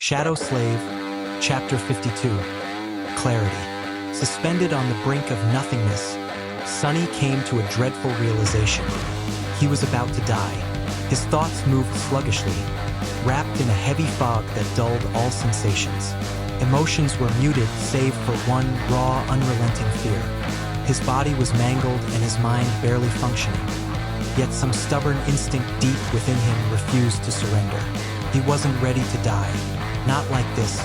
Shadow Slave, Chapter 52. Clarity. Suspended on the brink of nothingness, Sunny came to a dreadful realization. He was about to die. His thoughts moved sluggishly, wrapped in a heavy fog that dulled all sensations. Emotions were muted save for one raw, unrelenting fear. His body was mangled and his mind barely functioning. Yet some stubborn instinct deep within him refused to surrender. He wasn't ready to die. Not like this.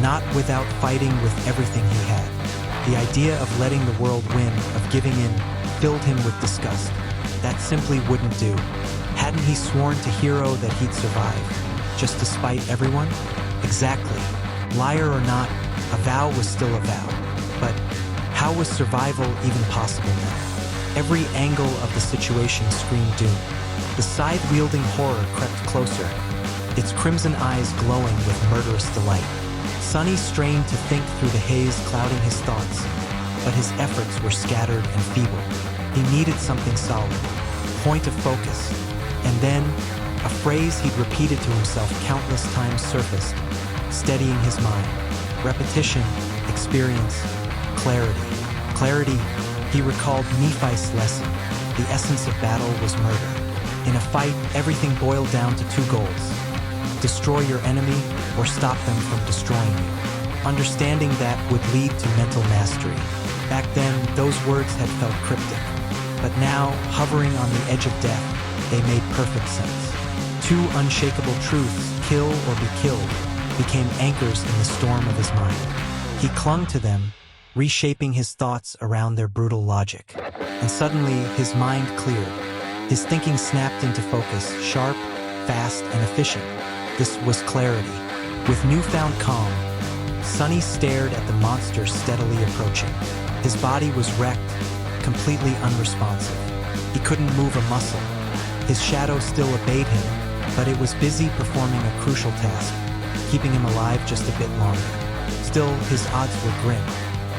Not without fighting with everything he had. The idea of letting the world win, of giving in, filled him with disgust. That simply wouldn't do. Hadn't he sworn to Hero that he'd survive, just to spite everyone? Exactly. Liar or not, a vow was still a vow. But how was survival even possible now? Every angle of the situation screamed doom. The scythe-wielding horror crept closer, its crimson eyes glowing with murderous delight. Sunny strained to think through the haze clouding his thoughts, but his efforts were scattered and feeble. He needed something solid, point of focus, and then a phrase he'd repeated to himself countless times surfaced, steadying his mind. Repetition, experience, clarity. Clarity, he recalled Nephi's lesson. The essence of battle was murder. In a fight, everything boiled down to two goals: destroy your enemy or stop them from destroying you. Understanding that would lead to mental mastery. Back then, those words had felt cryptic. But now, hovering on the edge of death, they made perfect sense. Two unshakable truths, kill or be killed, became anchors in the storm of his mind. He clung to them, reshaping his thoughts around their brutal logic. And suddenly, his mind cleared. His thinking snapped into focus, sharp, fast, and efficient. This was clarity. With newfound calm, Sunny stared at the monster steadily approaching. His body was wrecked, completely unresponsive. He couldn't move a muscle. His shadow still obeyed him, but it was busy performing a crucial task, keeping him alive just a bit longer. Still, his odds were grim,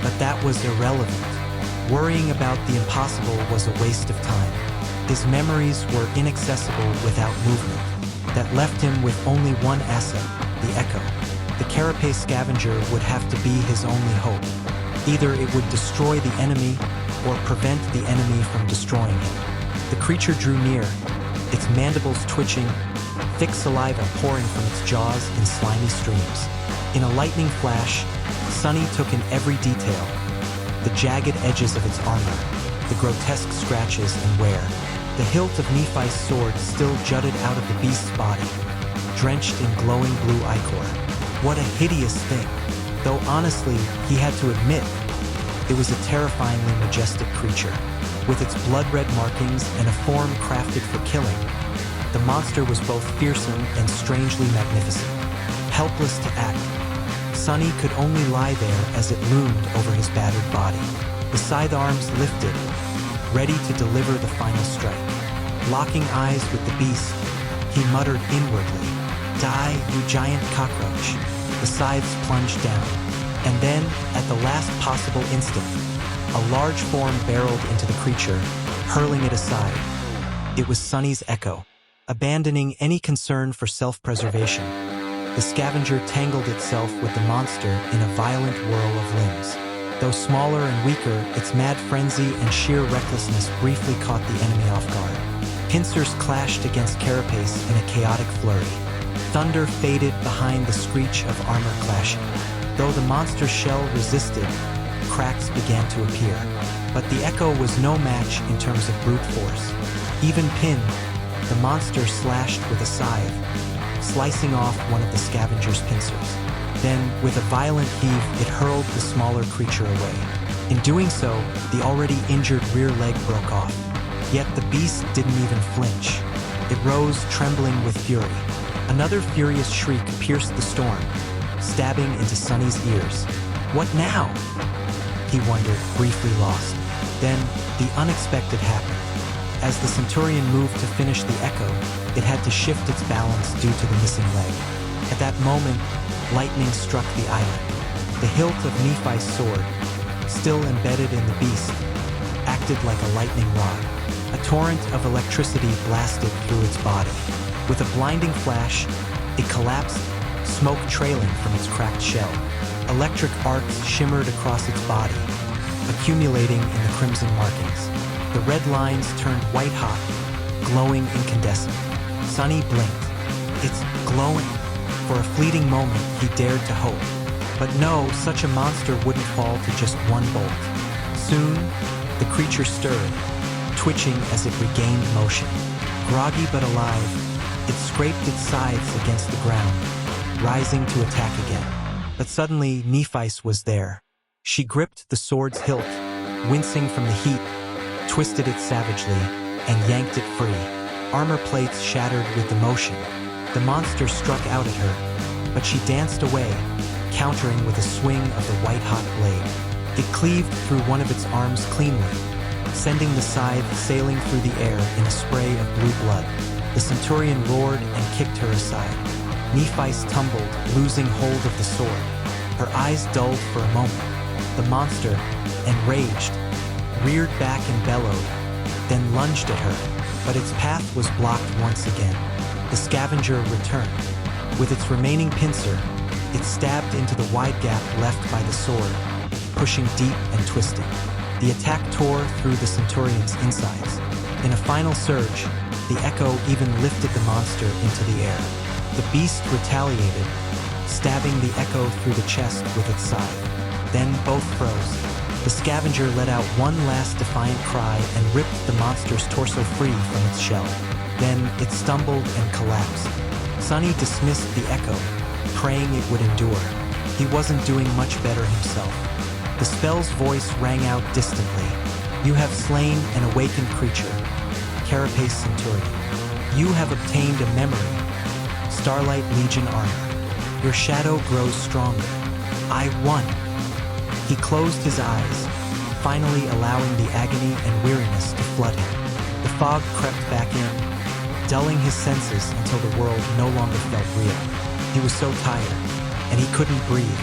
but that was irrelevant. Worrying about the impossible was a waste of time. His memories were inaccessible without movement. That left him with only one asset, the Echo. The Carapace scavenger would have to be his only hope. Either it would destroy the enemy or prevent the enemy from destroying him. The creature drew near, its mandibles twitching, thick saliva pouring from its jaws in slimy streams. In a lightning flash, Sunny took in every detail: the jagged edges of its armor, the grotesque scratches and wear. The hilt of Nephi's sword still jutted out of the beast's body, drenched in glowing blue ichor. What a hideous thing! Though honestly, he had to admit, it was a terrifyingly majestic creature. With its blood-red markings and a form crafted for killing, the monster was both fearsome and strangely magnificent. Helpless to act, Sunny could only lie there as it loomed over his battered body. The scythe arms lifted, ready to deliver the final strike. Locking eyes with the beast, he muttered inwardly, "Die, you giant cockroach." The scythes plunged down, and then, at the last possible instant, a large form barreled into the creature, hurling it aside. It was Sunny's Echo. Abandoning any concern for self-preservation, the scavenger tangled itself with the monster in a violent whirl of limbs. Though smaller and weaker, its mad frenzy and sheer recklessness briefly caught the enemy off guard. Pincers clashed against Carapace in a chaotic flurry. Thunder faded behind the screech of armor clashing. Though the monster's shell resisted, cracks began to appear. But the Echo was no match in terms of brute force. Even pinned, the monster slashed with a scythe, slicing off one of the scavenger's pincers. Then, with a violent heave, it hurled the smaller creature away. In doing so, the already injured rear leg broke off. Yet the beast didn't even flinch. It rose, trembling with fury. Another furious shriek pierced the storm, stabbing into Sunny's ears. What now? He wondered, briefly lost. Then, the unexpected happened. As the Centurion moved to finish the Echo, it had to shift its balance due to the missing leg. At that moment, lightning struck the island. The hilt of Nephi's sword, still embedded in the beast, acted like a lightning rod. A torrent of electricity blasted through its body. With a blinding flash, it collapsed smoke trailing from its cracked shell. Electric arcs shimmered across its body, accumulating in the crimson markings. The red lines turned white-hot, glowing incandescent. Sunny blinked. It's glowing. For a fleeting moment, he dared to hope. But no, such a monster wouldn't fall to just one bolt. Soon, the creature stirred, twitching as it regained motion. Groggy but alive, it scraped its sides against the ground, rising to attack again. But suddenly, Nephice was there. She gripped the sword's hilt, wincing from the heat, twisted it savagely, and yanked it free. Armor plates shattered with the motion. The monster struck out at her, but she danced away, countering with a swing of the white-hot blade. It cleaved through one of its arms cleanly, sending the scythe sailing through the air in a spray of blue blood. The Centurion roared and kicked her aside. Nephice tumbled, losing hold of the sword. Her eyes dulled for a moment. The monster, enraged, reared back and bellowed, then lunged at her, but its path was blocked once again. The scavenger returned. With its remaining pincer, it stabbed into the wide gap left by the sword, pushing deep and twisting. The attack tore through the Centurion's insides. In a final surge, the echo even lifted the monster into the air. The beast retaliated, stabbing the echo through the chest with its scythe. Then both froze. The scavenger let out one last defiant cry and ripped the monster's torso free from its shell. Then it stumbled and collapsed. Sunny dismissed the echo, praying it would endure. He wasn't doing much better himself. The spell's voice rang out distantly. You have slain an awakened creature, Carapace Centurion. You have obtained a memory, Starlight Legion armor. Your shadow grows stronger. I won. He closed his eyes, finally allowing the agony and weariness to flood him. The fog crept back in, dulling his senses until the world no longer felt real. He was so tired, and he couldn't breathe.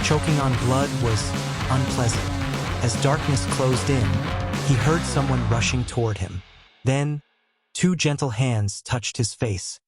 Choking on blood was unpleasant. As darkness closed in, he heard someone rushing toward him. Then, two gentle hands touched his face.